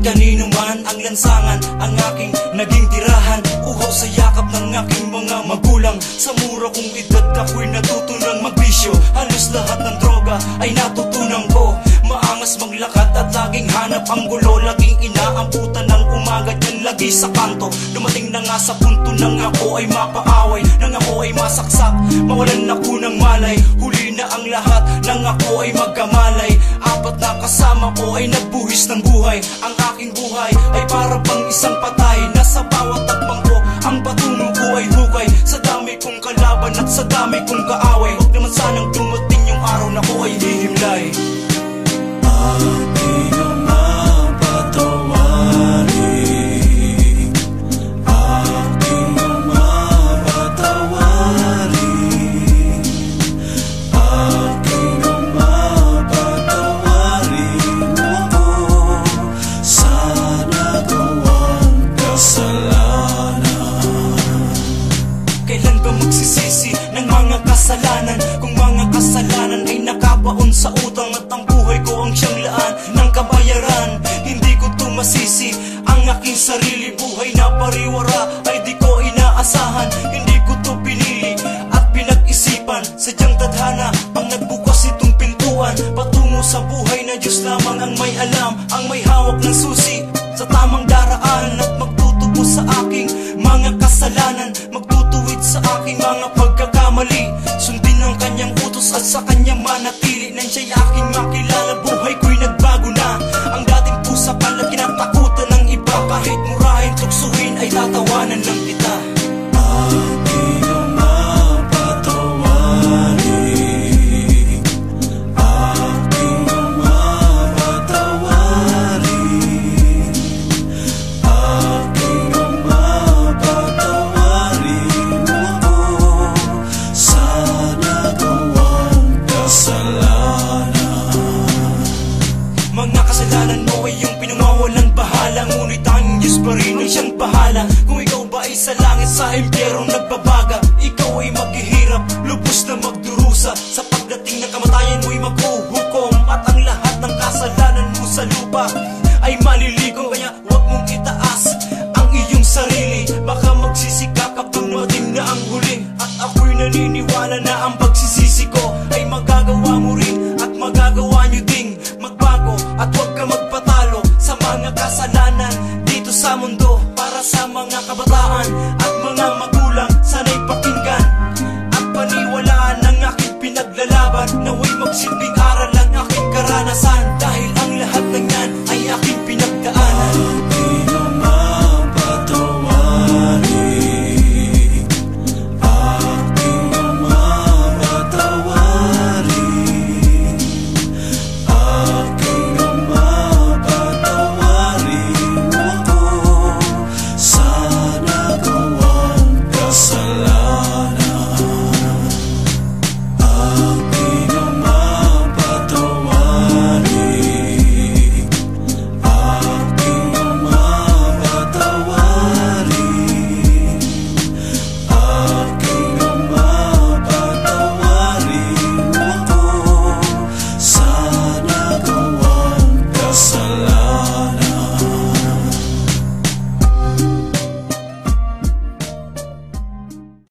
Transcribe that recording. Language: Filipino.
kanino man ang lansangan, ang aking naging tirahan. Uhaw sa yakap ng aking mga magulang. Sa mura kong edad ako'y natutunang magbisyo. Halos lahat ng droga ay natutunan ko. Maangas maglakad at laging hanap ang gulo. Laging inaamputan ng umaga dyan lagi sa kanto. Dumating na nga sa punto nang ako ay mapaaway, nang ako ay masaksak, mawalan ako ng malay. Huli na ang lahat nang ako ay magkamalay. Apat na kasama ko ay nagbuhis ng buhay. Ang aking buhay ay para bang isang patay. Nasa bawat takbang ko ang patunong ko ay hukay. Sa dami kong kalaban at sa dami kong kaaway. Huwag naman sanang dumating yung araw na ko ay hihimlay. Aking ama patawarin, aking ama patawarin, aking ama patawarin ako sa nagawang kasalanan. Kailan ba magsisisi ng mga kasalanan? Kung mga kasalanan ay nakabaon sa utang at ang buhay ko ang siyang laan ng kabayaran. Hindi ko to masisi ang aking sarili. Buhay na pariwara ay di ko inaasahan. Hindi ko to pinili at pinag-isipan. Sadyang tadhana ang nagbukas itong pintuan patungo sa buhay na Diyos lamang ang may alam, ang may hawak ng susi sa tamang daraan at magtutubo sa aking mga kasalanan, magtutuwid sa aking mga pagkakamali. Sundin ang kanyang utos at sa kanyang manatili. Nang siya'y aking makilala, buhay ko'y nagbago na. Ang dating pusa pala kinatakutan ng iba. Kahit murahin, tuksuhin ay tatawanan lang kita. Aking ama patawarin, aking ama patawarin, aking ama patawarin ako sa nagawang kasalanan. Mga kasalanan mo ay yung pinamawalang bahala. Ngunit ang Diyos pa rin ang siyang bahala. Kung ikaw ba ay sa langit sa impyerong nagbabaga, ikaw ay maghihirap, lubos na magdurusa. Sa pagdating ng kamatayan mo'y maghuhukom. At ang lahat ng kasalanan mo sa lupa ay maliligo. Kaya huwag mong itaas ang iyong sarili. Baka magsisika kapag dumating na ang huli. At ako'y naniniwala na ang pagsisisi ko ay magagawa mo rin at magagawa nyo ding magbago. At huwag ka magpatalo sa mga kasalanan dito sa mundo. Para sa mga kabataan